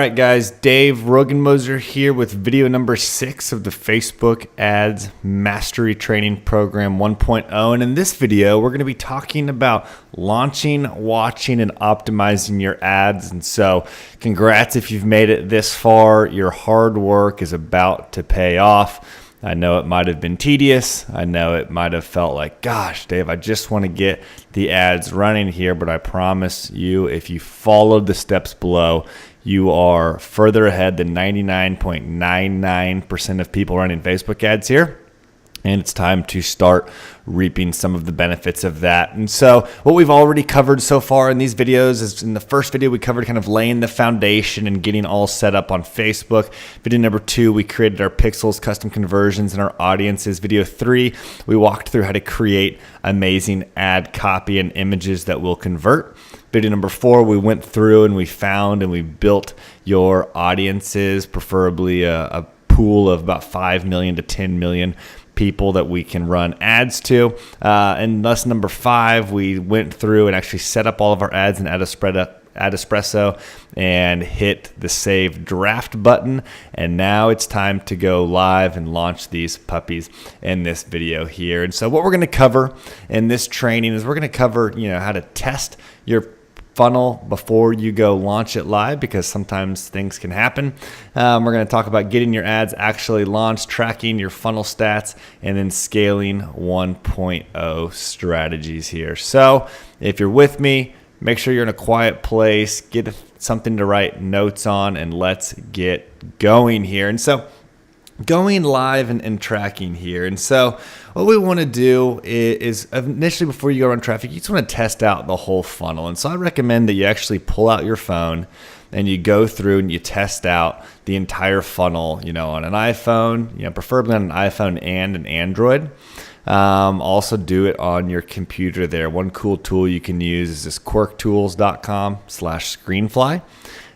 All right, guys, Dave Rogenmoser here with video number 6 of the Facebook Ads Mastery Training Program 1.0. And in this video, we're going to be talking about launching, watching, and optimizing your ads. And so congrats if you've made it this far. Your hard work is about to pay off. I know it might have been tedious. I know it might have felt like, gosh, Dave, I just want to get the ads running here. But I promise you, if you followed the steps below, you are further ahead than 99.99% of people running Facebook ads here. And it's time to start reaping some of the benefits of that. And so what we've already covered so far in these videos is, in the first video, we covered kind of laying the foundation and getting all set up on Facebook. Video number 2, we created our pixels, custom conversions, and our audiences. Video 3, we walked through how to create amazing ad copy and images that will convert. Video number 4, we went through and we found and we built your audiences, preferably a pool of about 5 million to 10 million people that we can run ads to. And lesson number 5, we went through and actually set up all of our ads in Espresso and hit the save draft button. And now it's time to go live and launch these puppies in this video here. And so what we're going to cover in this training is we're going to cover, how to test your funnel before you go launch it live, because sometimes things can happen. We're going to talk about getting your ads actually launched, tracking your funnel stats, and then scaling 1.0 strategies here. So if you're with me, make sure you're in a quiet place, get something to write notes on, and let's get going here. And so going live and tracking here. And so what we want to do is initially, before you go run traffic, you just want to test out the whole funnel. And so I recommend that you actually pull out your phone and you go through and you test out the entire funnel, on an iPhone, preferably on an iPhone and an Android. Also do it on your computer there. One cool tool you can use is this quirktools.com/screenfly.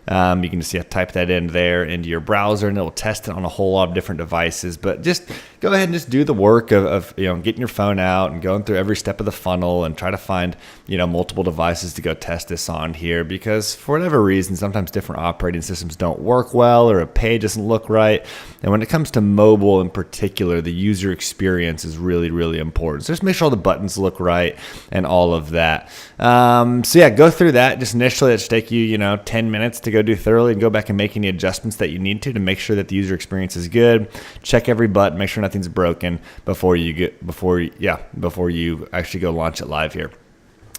You can just type that in there into your browser, and it will test it on a whole lot of different devices. But just go ahead and just do the work of getting your phone out and going through every step of the funnel and try to find multiple devices to go test this on here, because for whatever reason, sometimes different operating systems don't work well, or a page doesn't look right. And when it comes to mobile in particular, the user experience is really, really important. So just make sure all the buttons look right and all of that. Go through that. Just initially, it should take you 10 minutes to go do thoroughly, and go back and make any adjustments that you need to make sure that the user experience is good. Check every button, make sure nothing's broken before you actually go launch it live here.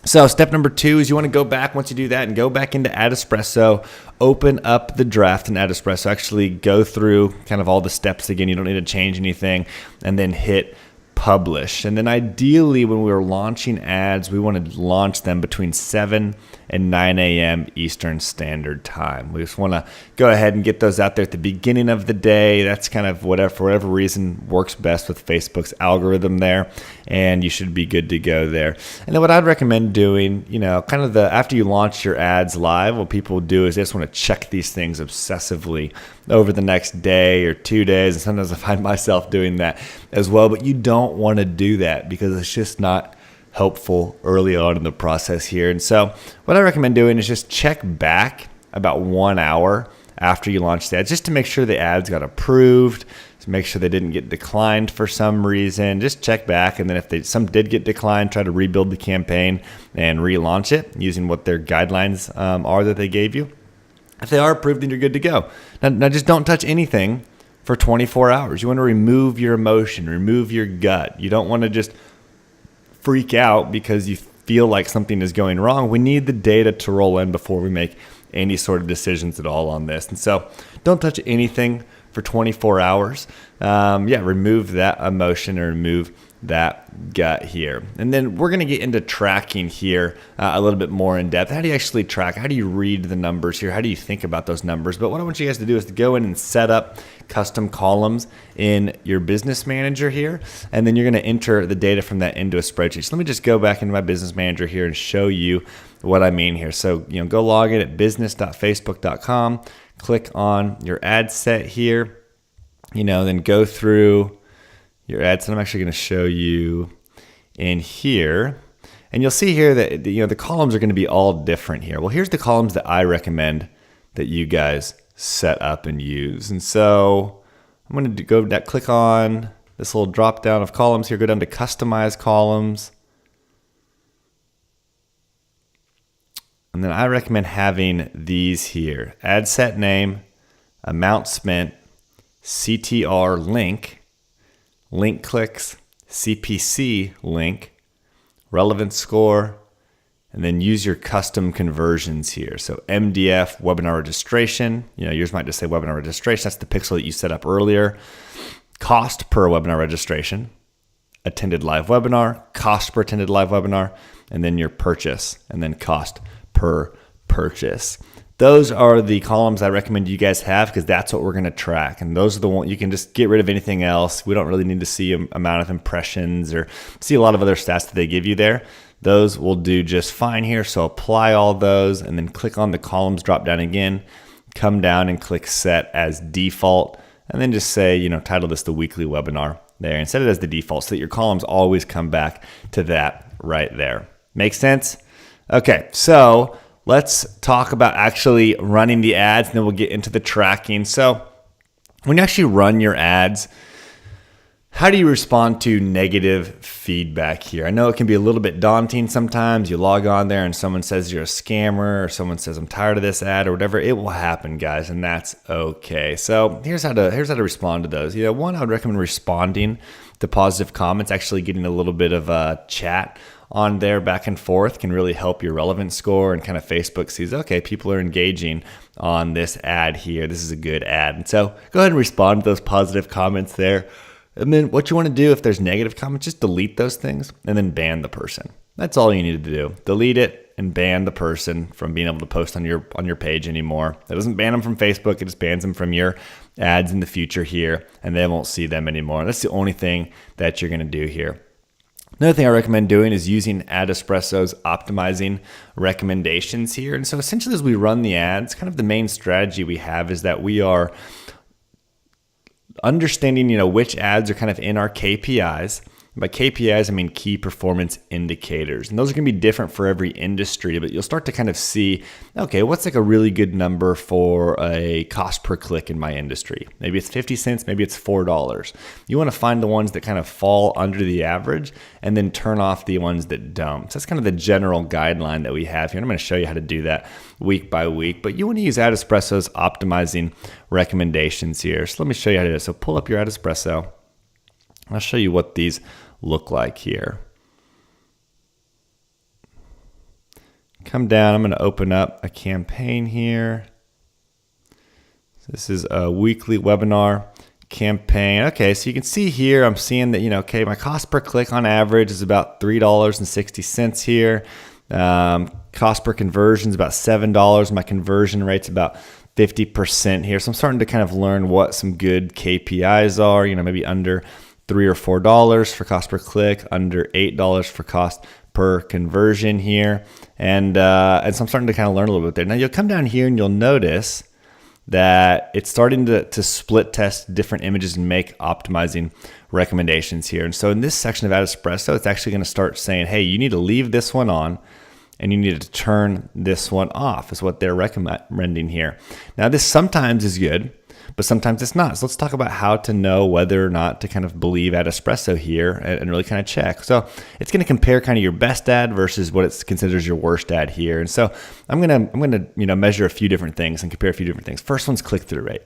So step number 2 is you want to go back, once you do that, and go back into Espresso, open up the draft in Espresso, actually go through kind of all the steps again. You don't need to change anything, and then hit publish. And then ideally, when we're launching ads, we want to launch them between 7 and 9 a.m. Eastern Standard Time. We just want to go ahead and get those out there at the beginning of the day. That's kind of for whatever reason works best with Facebook's algorithm there, and you should be good to go there. And then what I'd recommend doing, after you launch your ads live, what people do is they just want to check these things obsessively over the next day or 2 days. And sometimes I find myself doing that as well, but you don't want to do that because it's just not helpful early on in the process here. And so what I recommend doing is just check back about 1 hour after you launch the ads, just to make sure the ads got approved, to make sure they didn't get declined for some reason. Just check back, and then if some did get declined, try to rebuild the campaign and relaunch it using what their guidelines are that they gave you. If they are approved, then you're good to go. Now just don't touch anything for 24 hours. You want to remove your emotion, remove your gut. You don't want to just freak out because you feel like something is going wrong. We need the data to roll in before we make any sort of decisions at all on this. And so don't touch anything for 24 hours. Remove that emotion or remove that gut here. And then we're going to get into tracking here a little bit more in depth. How do you actually track? How do you read the numbers here? How do you think about those numbers? But what I want you guys to do is to go in and set up custom columns in your business manager here, and then you're going to enter the data from that into a spreadsheet. So let me just go back into my business manager here and show you what I mean here. So go log in at business.facebook.com, click on your ad set here, then go through your ads. And I'm actually going to show you in here, and you'll see here that the columns are going to be all different here. Well, here's the columns that I recommend that you guys set up and use. And so I'm going to go click on this little drop down of columns here, go down to customize columns. And then I recommend having these here: ad set name, amount spent, CTR link, link clicks, CPC link, relevant score, and then use your custom conversions here. So MDF, webinar registration, yours might just say webinar registration. That's the pixel that you set up earlier. Cost per webinar registration, attended live webinar, cost per attended live webinar, and then your purchase, and then cost per purchase. Those are the columns I recommend you guys have, because that's what we're going to track. And those are the ones you can just get rid of anything else. We don't really need to see amount of impressions or see a lot of other stats that they give you there. Those will do just fine here. So apply all those and then click on the columns drop down again, come down and click set as default, and then just say, title this the weekly webinar there and set it as the default so that your columns always come back to that right there. Make sense? Okay, so let's talk about actually running the ads, and then we'll get into the tracking. So when you actually run your ads, how do you respond to negative feedback here? I know it can be a little bit daunting sometimes. You log on there and someone says you're a scammer, or someone says I'm tired of this ad or whatever. It will happen, guys, and that's okay. So here's how to respond to those. One, I would recommend responding to positive comments. Actually getting a little bit of a chat on there back and forth can really help your relevance score, and kind of Facebook sees, okay, people are engaging on this ad here. This is a good ad. And so go ahead and respond to those positive comments there. And then what you want to do if there's negative comments, just delete those things and then ban the person. That's all you need to do. Delete it and ban the person from being able to post on your page anymore. That doesn't ban them from Facebook. It just bans them from your ads in the future here, and they won't see them anymore. That's the only thing that you're going to do here. Another thing I recommend doing is using AdEspresso's optimizing recommendations here. And so essentially as we run the ads, kind of the main strategy we have is that we are understanding, which ads are kind of in our KPIs. By KPIs, I mean key performance indicators. And those are going to be different for every industry, but you'll start to kind of see, okay, what's like a really good number for a cost per click in my industry? Maybe it's 50 cents, maybe it's $4. You want to find the ones that kind of fall under the average and then turn off the ones that don't. So that's kind of the general guideline that we have here. And I'm going to show you how to do that week by week, but you want to use AdEspresso's optimizing recommendations here. So let me show you how to do it. So pull up your AdEspresso. I'll show you what these look like here. Come down, I'm going to open up a campaign here. This is a weekly webinar campaign. Okay, so you can see here, I'm seeing that, okay, my cost per click on average is about $3.60 here. Cost per conversion is about $7. My conversion rate's about 50% here. So I'm starting to kind of learn what some good KPIs are, maybe under $3 or $4 for cost per click, under $8 for cost per conversion here. And so I'm starting to kind of learn a little bit there. Now you'll come down here and you'll notice that it's starting to split test different images and make optimizing recommendations here. And so in this section of AdEspresso, it's actually going to start saying, hey, you need to leave this one on and you need to turn this one off, is what they're recommending here. Now this sometimes is good, but sometimes it's not. So let's talk about how to know whether or not to kind of believe AdEspresso here and really kind of check. So it's going to compare kind of your best ad versus what it considers your worst ad here. And so I'm gonna measure a few different things and compare a few different things. First one's click-through rate.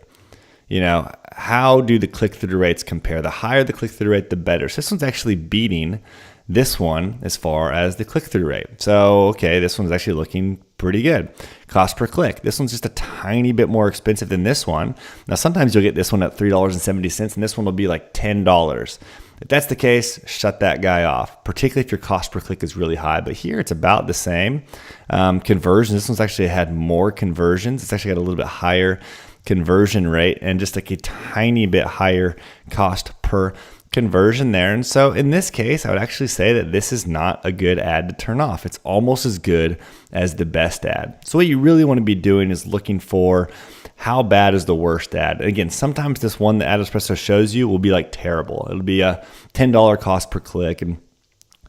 How do the click-through rates compare? The higher the click-through rate, the better. So this one's actually beating this one as far as the click-through rate. So, okay, this one's actually looking pretty good. Cost per click. This one's just a tiny bit more expensive than this one. Now, sometimes you'll get this one at $3.70 and this one will be like $10. If that's the case, shut that guy off, particularly if your cost per click is really high. But here it's about the same. Conversions, this one's actually had more conversions. It's actually got a little bit higher conversion rate and just like a tiny bit higher cost per conversion there. And so in this case, I would actually say that this is not a good ad to turn off. It's almost as good as the best ad. So what you really want to be doing is looking for how bad is the worst ad. And again, sometimes this one that AdEspresso shows you will be like terrible. It'll be a $10 cost per click and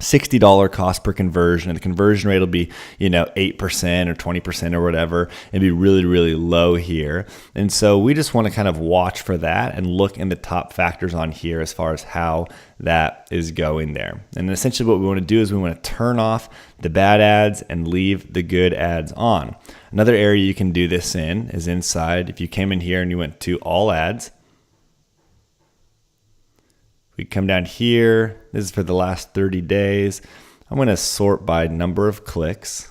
$60 cost per conversion, and the conversion rate will be, 8% or 20% or whatever, and be really, really low here. And so we just want to kind of watch for that and look in the top factors on here as far as how that is going there. And essentially what we want to do is we want to turn off the bad ads and leave the good ads on. Another area you can do this in is inside. If you came in here and you went to all ads, we come down here. This is for the last 30 days. I'm going to sort by number of clicks.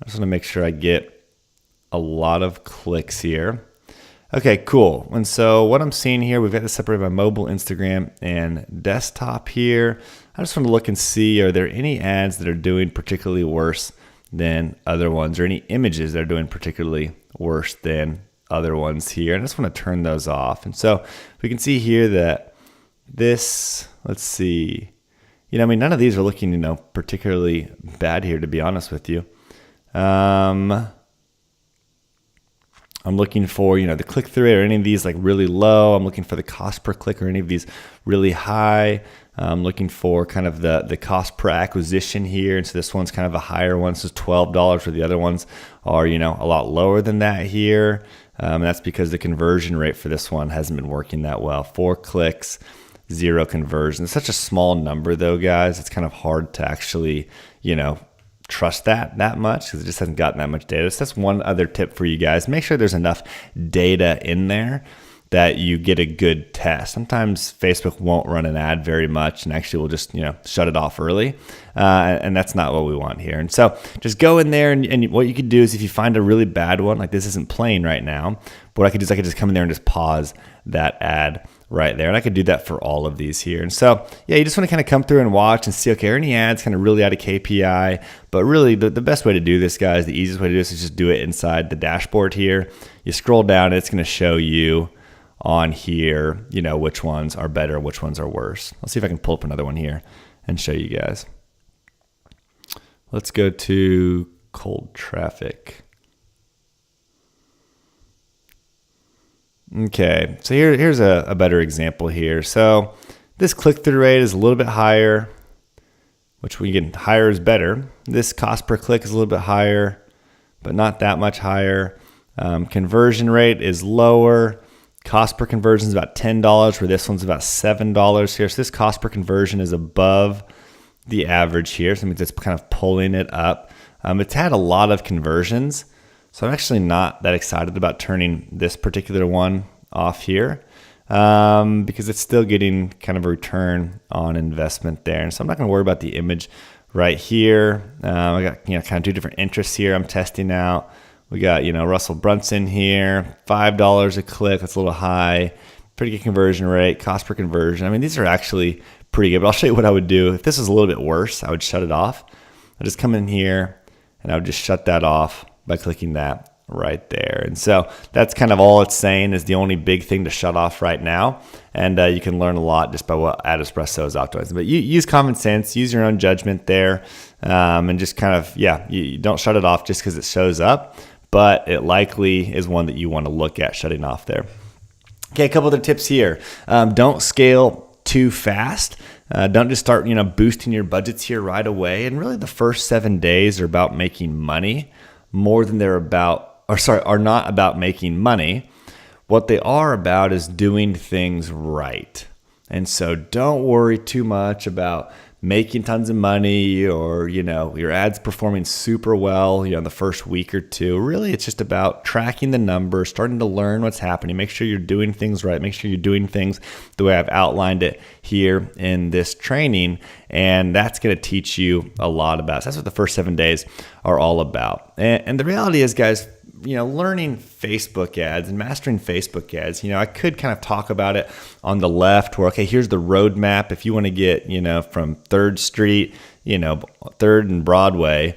I just want to make sure I get a lot of clicks here. Okay, cool. And so what I'm seeing here, we've got this separated by mobile, Instagram, and desktop here. I just want to look and see, are there any ads that are doing particularly worse than other ones, or any images that are doing particularly worse than other ones here? And I just want to turn those off. And so we can see here that this, let's see, none of these are looking, particularly bad here, to be honest with you. I'm looking for, the click-through rate or any of these like really low. I'm looking for the cost per click or any of these really high. I'm looking for kind of the cost per acquisition here. And so this one's kind of a higher one. This is $12, where the other ones are, a lot lower than that here. And that's because the conversion rate for this one hasn't been working that well. 4 clicks, 0 conversion. It's such a small number though, guys. It's kind of hard to actually, trust that much because it just hasn't gotten that much data. So that's one other tip for you guys. Make sure there's enough data in there that you get a good test. Sometimes Facebook won't run an ad very much and actually will just, shut it off early. And that's not what we want here. And so just go in there and what you could do is if you find a really bad one, like this isn't playing right now, but what I could do is I could just come in there and just pause that ad right there. And I could do that for all of these here. And so, yeah, you just want to kind of come through and watch and see, okay, are any ads kind of really out of KPI? But really the best way to do this, guys, the easiest way to do this is just do it inside the dashboard here. You scroll down, and it's going to show you on here, which ones are better, which ones are worse. Let's see if I can pull up another one here and show you guys. Let's go to cold traffic. Okay, so here's a better example here. So this click-through rate is a little bit higher, which we get higher is better. This cost per click is a little bit higher, but not that much higher. Conversion rate is lower. Cost per conversion is about $10, where this one's about $7 here. So this cost per conversion is above the average here. So it means it's kind of pulling it up. It's had a lot of conversions. So I'm actually not that excited about turning this particular one off here because it's still getting kind of a return on investment there. And so I'm not going to worry about the image right here. I got kind of 2 different interests here I'm testing out. We got Russell Brunson here, $5 a click. That's a little high. Pretty good conversion rate, cost per conversion. I mean, these are actually pretty good. But I'll show you what I would do if this was a little bit worse. I would shut it off. I just come in here and I would just shut that off by clicking that right there. And so that's kind of all it's saying is the only big thing to shut off right now. And you can learn a lot just by what Ad Espresso is optimizing. But you use common sense, use your own judgment there, and just kind of, you don't shut it off just because it shows up, but it likely is one that you want to look at shutting off there. Okay, a couple other tips here. Don't scale too fast. Don't just start, boosting your budgets here right away. And really the first 7 days are about making money more than are not about making money. What they are about is doing things right. And so don't worry too much about making tons of money or, your ads performing super well, in the first week or two. Really, it's just about tracking the numbers, starting to learn what's happening. Make sure you're doing things right. Make sure you're doing things the way I've outlined it here in this training. And that's going to teach you a lot about. So that's what the first 7 days are all about. And the reality is, guys, learning Facebook ads and mastering Facebook ads, I could kind of talk about it on the left where, okay, here's the roadmap. If you want to get, from 3rd Street, 3rd and Broadway,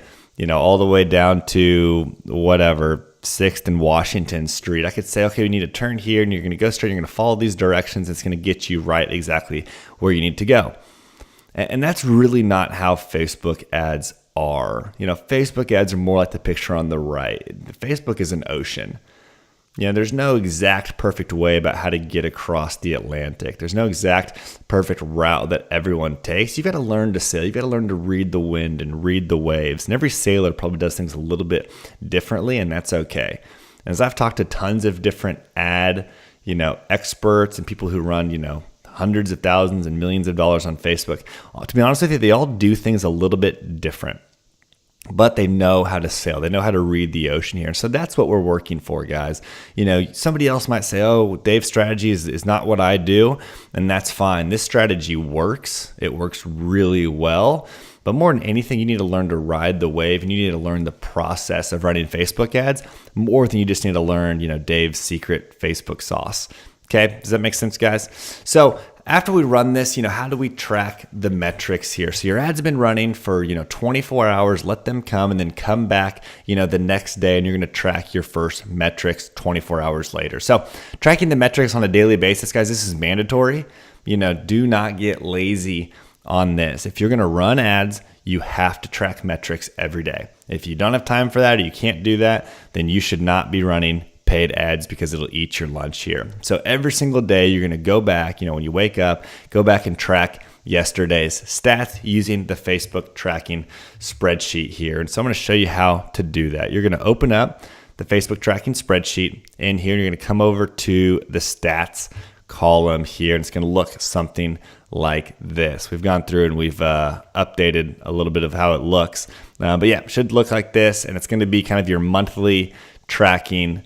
all the way down to whatever, 6th and Washington Street, I could say, okay, we need to turn here and you're going to go straight. You're going to follow these directions. It's going to get you right exactly where you need to go. And that's really not how Facebook ads are. Facebook ads are more like the picture on the right. Facebook is an ocean. There's no exact perfect way about how to get across the Atlantic. There's no exact perfect route that everyone takes. You've got to learn to sail. You've got to learn to read the wind and read the waves. And every sailor probably does things a little bit differently, and that's okay. And as I've talked to tons of different ad, experts and people who run, hundreds of thousands and millions of dollars on Facebook, to be honest with you, they all do things a little bit different. But they know how to sail. They know how to read the ocean here. And so that's what we're working for, guys. Somebody else might say, oh, Dave's strategy is not what I do. And that's fine. This strategy works. It works really well. But more than anything, you need to learn to ride the wave, and you need to learn the process of running Facebook ads more than you just need to learn, Dave's secret Facebook sauce. Okay, does that make sense, guys? So after we run this, how do we track the metrics here? So your ads have been running for, 24 hours, let them come and then come back, the next day, and you're going to track your first metrics 24 hours later. So tracking the metrics on a daily basis, guys, this is mandatory. Do not get lazy on this. If you're going to run ads, you have to track metrics every day. If you don't have time for that or you can't do that, then you should not be running paid ads because it'll eat your lunch here. So every single day you're going to go back, when you wake up, go back and track yesterday's stats using the Facebook tracking spreadsheet here. And so I'm going to show you how to do that. You're going to open up the Facebook tracking spreadsheet, and here you're going to come over to the stats column here, and it's going to look something like this. We've gone through and we've updated a little bit of how it looks. But yeah, it should look like this, and it's going to be kind of your monthly tracking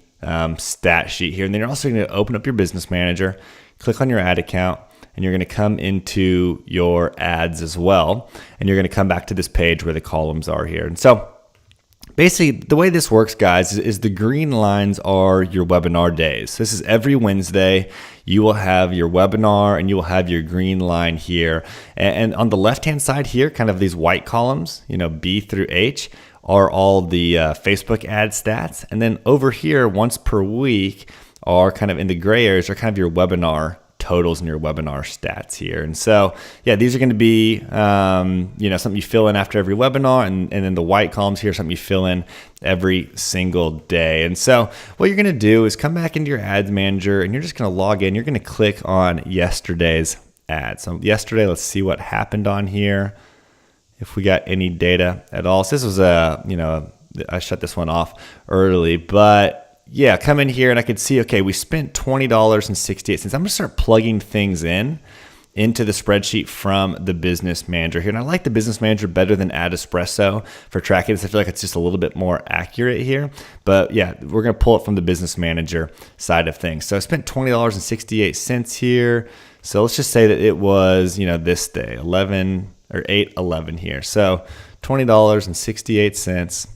stat sheet here. And then you're also going to open up your business manager, click on your ad account, and you're going to come into your ads as well. And you're going to come back to this page where the columns are here. And so basically the way this works, guys, is the green lines are your webinar days. So this is every Wednesday. You will have your webinar and you will have your green line here. And on the left-hand side here, kind of these white columns, B through H, are all the Facebook ad stats. And then over here, once per week, are kind of in the gray areas, are kind of your webinar totals and your webinar stats here. And so, yeah, these are going to be, something you fill in after every webinar. And then the white columns here, something you fill in every single day. And so what you're going to do is come back into your ads manager, and you're just going to log in. You're going to click on yesterday's ad. So yesterday, let's see what happened on here, if we got any data at all. So this was I shut this one off early, but yeah, come in here and I could see, okay, we spent $20.68. I'm going to start plugging things into the spreadsheet from the business manager here. And I like the business manager better than Ad Espresso for tracking this. I feel like it's just a little bit more accurate here. But yeah, we're going to pull it from the business manager side of things. So I spent $20.68 here. So let's just say that it was, this day, 8/11 here. So $20.68.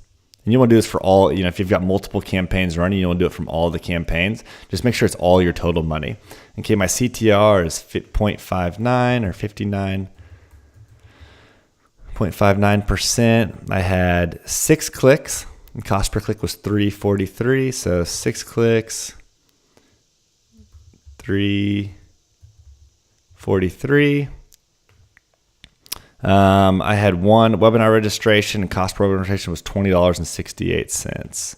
And you want to do this for all, if you've got multiple campaigns running, you want to do it from all the campaigns. Just make sure it's all your total money. Okay, my CTR is 0.59 or 59.59%. I had 6 clicks, and cost per click was $3.43. So 6 clicks, $3.43. I had 1 webinar registration, and cost per webinar registration was $20.68.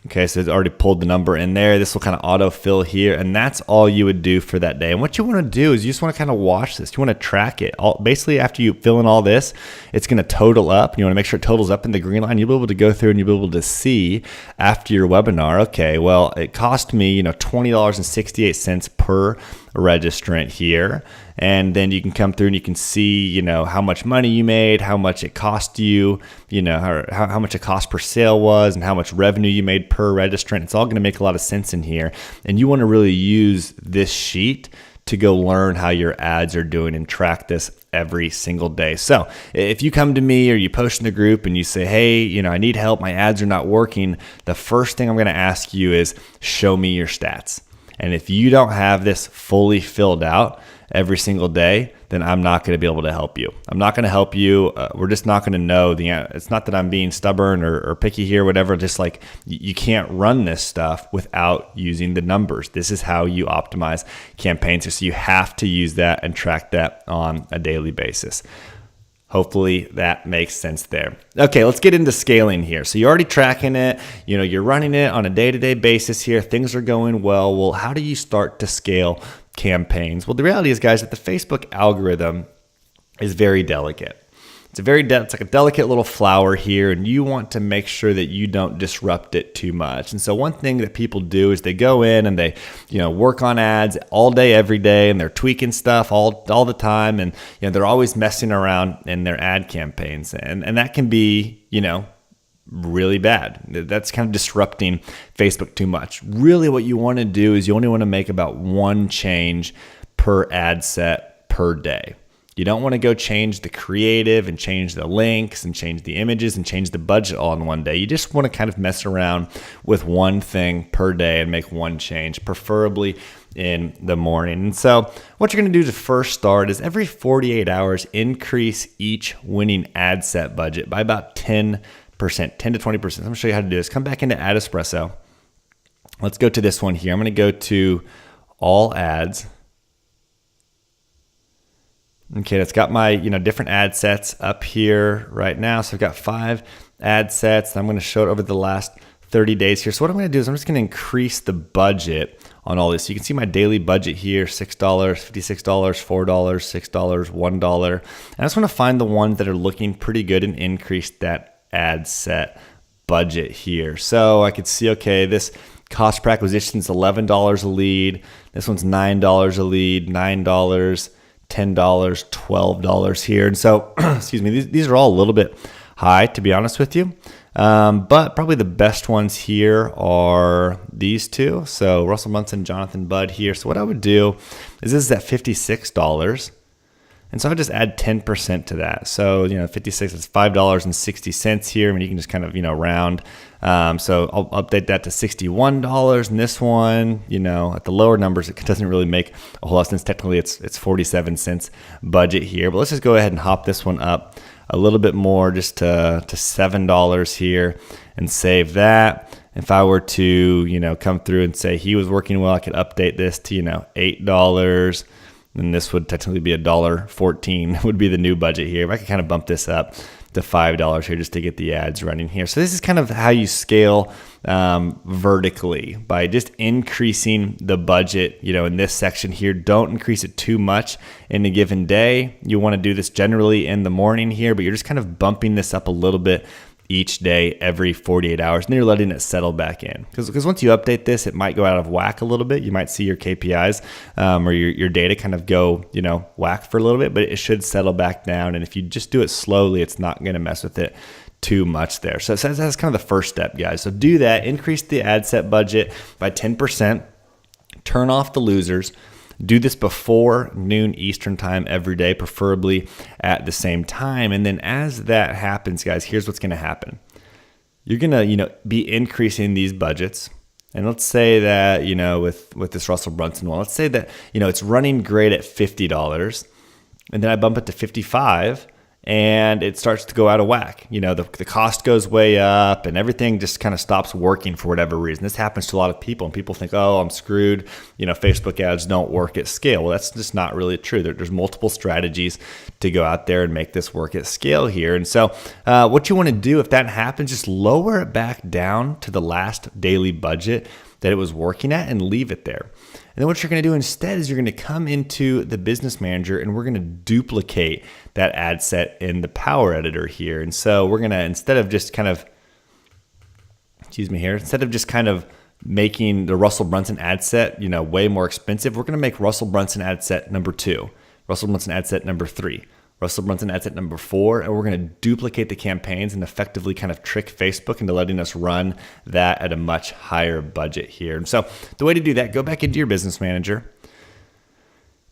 Okay, so it's already pulled the number in there. This will kind of autofill here, and that's all you would do for that day. And what you want to do is you just want to kind of watch this. You want to track it. Basically, after you fill in all this, it's going to total up. You want to make sure it totals up in the green line. You'll be able to go through and you'll be able to see after your webinar, okay, well, it cost me, $20.68 per registrant here. And then you can come through and you can see, how much money you made, how much it cost you, how much a cost per sale was, and how much revenue you made per registrant. It's all going to make a lot of sense in here. And you want to really use this sheet to go learn how your ads are doing and track this every single day. So if you come to me or you post in the group and you say, hey, I need help, my ads are not working, the first thing I'm going to ask you is show me your stats. And if you don't have this fully filled out every single day, then I'm not going to be able to help you. I'm not going to help you. We're just not going to know the answer. It's not that I'm being stubborn or picky here, whatever. Just like you can't run this stuff without using the numbers. This is how you optimize campaigns. So you have to use that and track that on a daily basis. Hopefully that makes sense there. Okay, let's get into scaling here. So you're already tracking it, you're running it on a day-to-day basis here. Things are going well. Well, how do you start to scale campaigns? Well, the reality is, guys, that the Facebook algorithm is very delicate. It's like a delicate little flower here, and you want to make sure that you don't disrupt it too much. And so one thing that people do is they go in and they, work on ads all day, every day, and they're tweaking stuff all the time, and they're always messing around in their ad campaigns, and that can be, really bad. That's kind of disrupting Facebook too much. Really, what you want to do is you only want to make about one change per ad set per day. You don't want to go change the creative and change the links and change the images and change the budget all in one day. You just want to kind of mess around with one thing per day and make one change, preferably in the morning. And so what you're going to do to first start is every 48 hours, increase each winning ad set budget by about 10%, 10 to 20%. I'm going to show you how to do this. Come back into Ad Espresso. Let's go to this one here. I'm going to go to all ads. Okay, that's got my different ad sets up here right now. So I've got 5 ad sets. I'm going to show it over the last 30 days here. So what I'm going to do is I'm just going to increase the budget on all this. So you can see my daily budget here: $6, $56, $4, $6, $1. And I just want to find the ones that are looking pretty good and increase that ad set budget here. So I could see, okay, this cost per acquisition is $11 a lead. This one's $9 a lead, $9. $10, $12 here. And so, excuse me, these are all a little bit high, to be honest with you. But probably the best ones here are these two. So Russell Brunson, Jonathan Budd here. So what I would do is this is at $56. And so I just add 10% to that. So, 56 is $5.60 here. I mean, you can just kind of, round. So I'll update that to $61. And this one, at the lower numbers, it doesn't really make a whole lot of sense. Technically, it's 47 cents budget here. But let's just go ahead and hop this one up a little bit more, just to $7 here, and save that. If I were to, come through and say he was working well, I could update this to, $8. And this would technically be $1.14 would be the new budget here. But I could kind of bump this up to $5 here just to get the ads running here. So this is kind of how you scale vertically, by just increasing the budget, in this section here. Don't increase it too much in a given day. You want to do this generally in the morning here, but you're just kind of bumping this up a little bit each day, every 48 hours, and then you're letting it settle back in. Because once you update this, it might go out of whack a little bit. You might see your KPIs or your data kind of go, whack for a little bit, but it should settle back down. And if you just do it slowly, it's not going to mess with it too much there. So that's kind of the first step, guys. So do that. Increase the ad set budget by 10%. Turn off the losers. Do this before noon Eastern time every day, preferably at the same time. And then as that happens, guys, here's what's going to happen. You're going to, be increasing these budgets. And let's say that, with this Russell Brunson one, let's say that, it's running great at $50, and then I bump it to $55. And it starts to go out of whack. The cost goes way up and everything just kind of stops working for whatever reason. This happens to a lot of people, and people think, oh, I'm screwed. Facebook ads don't work at scale. Well, that's just not really true. There's multiple strategies to go out there and make this work at scale here. And so what you want to do if that happens, just lower it back down to the last daily budget that it was working at and leave it there. And then what you're going to do instead is you're going to come into the Business Manager, and we're going to duplicate that ad set in the Power Editor here. And so we're going to, instead of just kind of making the Russell Brunson ad set, way more expensive, we're going to make Russell Brunson ad set number 2, Russell Brunson ad set number 3, Russell Brunson ad set number 4, and we're going to duplicate the campaigns and effectively kind of trick Facebook into letting us run that at a much higher budget here. And so the way to do that, go back into your Business Manager,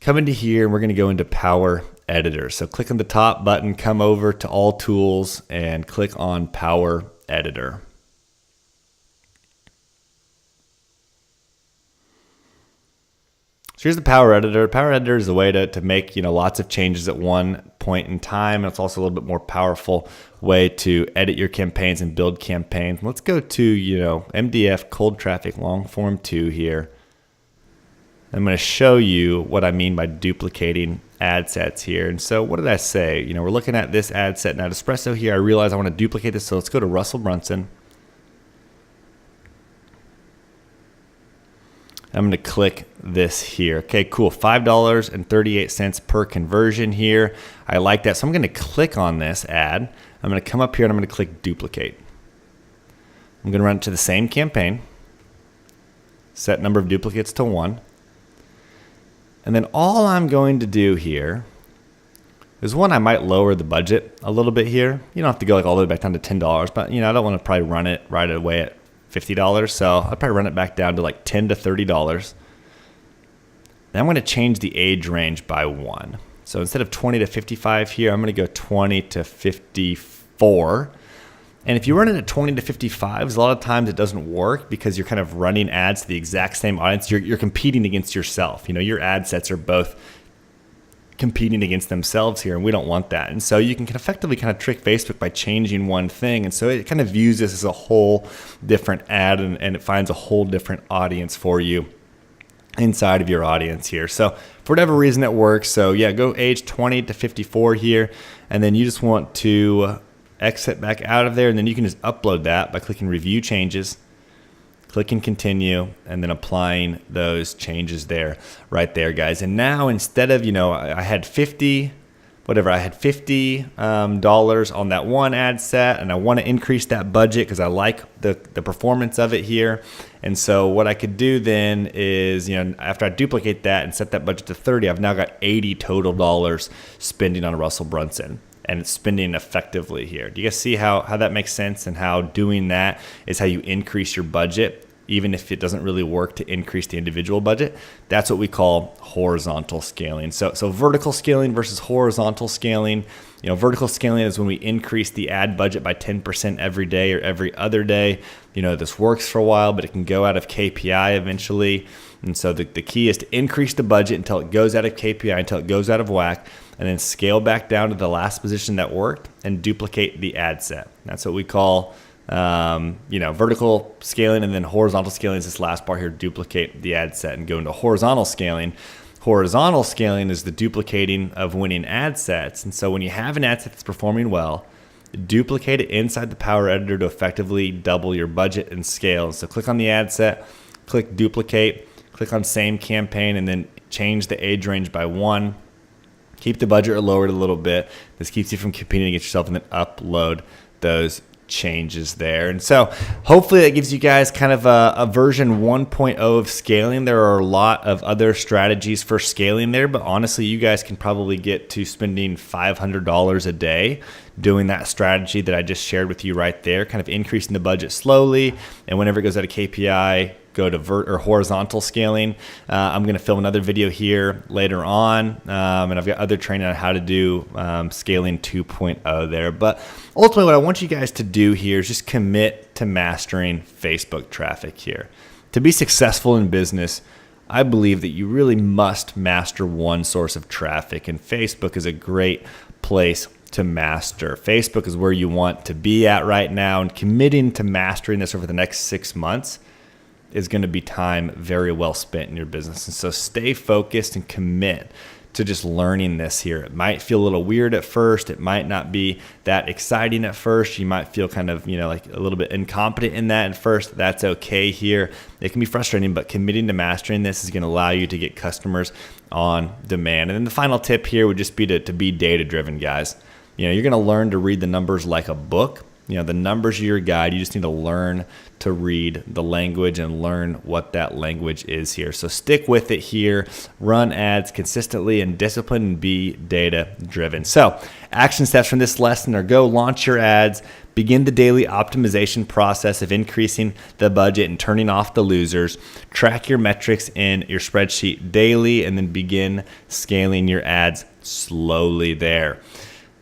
come into here, and we're going to go into Power Editor. So click on the top button, come over to All Tools, and click on Power Editor. So here's the Power Editor. Power Editor is a way to make lots of changes at one point in time. And it's also a little bit more powerful way to edit your campaigns and build campaigns. Let's go to MDF Cold Traffic Long Form 2 here. I'm going to show you what I mean by duplicating ad sets here. And so what did I say? You know, we're looking at this ad set in Adespresso here. I realize I want to duplicate this, so let's go to Russell Brunson. I'm going to click this here. Okay, cool. $5.38 per conversion here. I like that. So I'm going to click on this ad. I'm going to come up here and I'm going to click duplicate. I'm going to run it to the same campaign. Set number of duplicates to 1. And then all I'm going to do here is one, I might lower the budget a little bit here. You don't have to go like all the way back down to $10, but you know, I don't want to probably run it right away at $50. So I'll probably run it back down to like $10 to $30. Then I'm going to change the age range by 1. So instead of 20 to 55 here, I'm going to go 20 to 54. And if you run it at 20 to 55, a lot of times it doesn't work because you're kind of running ads to the exact same audience. You're competing against yourself. You know, your ad sets are both competing against themselves here, and we don't want that. And so you can effectively kind of trick Facebook by changing one thing. And so it kind of views this as a whole different ad, and it finds a whole different audience for you inside of your audience here. So for whatever reason it works. So yeah, go age 20 to 54 here, and then you just want to exit back out of there, and then you can just upload that by clicking review changes, clicking continue, and then applying those changes there, right there, guys. And now instead of, you know, I had $50 dollars on that one ad set, and I want to increase that budget because I like the performance of it here. And so what I could do then is, you know, after I duplicate that and set that budget to 30, I've now got $80 total dollars spending on Russell Brunson. And it's spending effectively here. Do you guys see how that makes sense, and how doing that is how you increase your budget, even if it doesn't really work to increase the individual budget? That's what we call horizontal scaling. So vertical scaling versus horizontal scaling. You know, vertical scaling is when we increase the ad budget by 10% every day or every other day. You know, this works for a while, but it can go out of KPI eventually. And so the key is to increase the budget until it goes out of KPI, until it goes out of whack, and then scale back down to the last position that worked and duplicate the ad set. That's what we call, you know, vertical scaling. And then horizontal scaling is this last part here, duplicate the ad set and go into horizontal scaling. Horizontal scaling is the duplicating of winning ad sets. And so when you have an ad set that's performing well, duplicate it inside the Power Editor to effectively double your budget and scale. So click on the ad set, click duplicate, click on same campaign, and then change the age range by 1. Keep the budget lowered a little bit. This keeps you from competing against yourself, and then upload those changes there. And so hopefully that gives you guys kind of a version 1.0 of scaling. There are a lot of other strategies for scaling there, but honestly, you guys can probably get to spending $500 a day doing that strategy that I just shared with you right there, kind of increasing the budget slowly. And whenever it goes out of KPI, go to horizontal scaling. I'm going to film another video here later on, and I've got other training on how to do scaling 2.0 there. But ultimately, what I want you guys to do here is just commit to mastering Facebook traffic here. To be successful in business, I believe that you really must master one source of traffic, and Facebook is a great place to master. Facebook is where you want to be at right now, and committing to mastering this over the next 6 months is going to be time very well spent in your business. And so stay focused and commit to just learning this here. It might feel a little weird at first. It might not be that exciting at first. You might feel kind of, you know, like a little bit incompetent in that at first. That's okay here. It can be frustrating, but committing to mastering this is going to allow you to get customers on demand. And then the final tip here would just be to be data-driven, guys. You know, you're going to learn to read the numbers like a book. You know, the numbers are your guide. You just need to learn to read the language and learn what that language is here. So stick with it here. Run ads consistently and discipline, and be data driven. So action steps from this lesson are: go launch your ads, begin the daily optimization process of increasing the budget and turning off the losers, track your metrics in your spreadsheet daily, and then begin scaling your ads slowly there.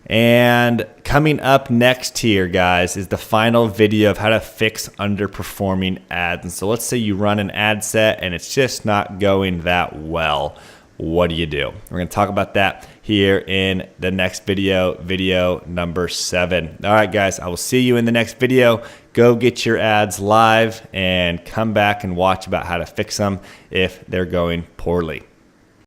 And coming up next here, guys, is the final video of how to fix underperforming ads. And so let's say you run an ad set and it's just not going that well. What do you do? We're going to talk about that here in the next video, video number 7. All right, guys, I will see you in the next video. Go get your ads live and come back and watch about how to fix them if they're going poorly.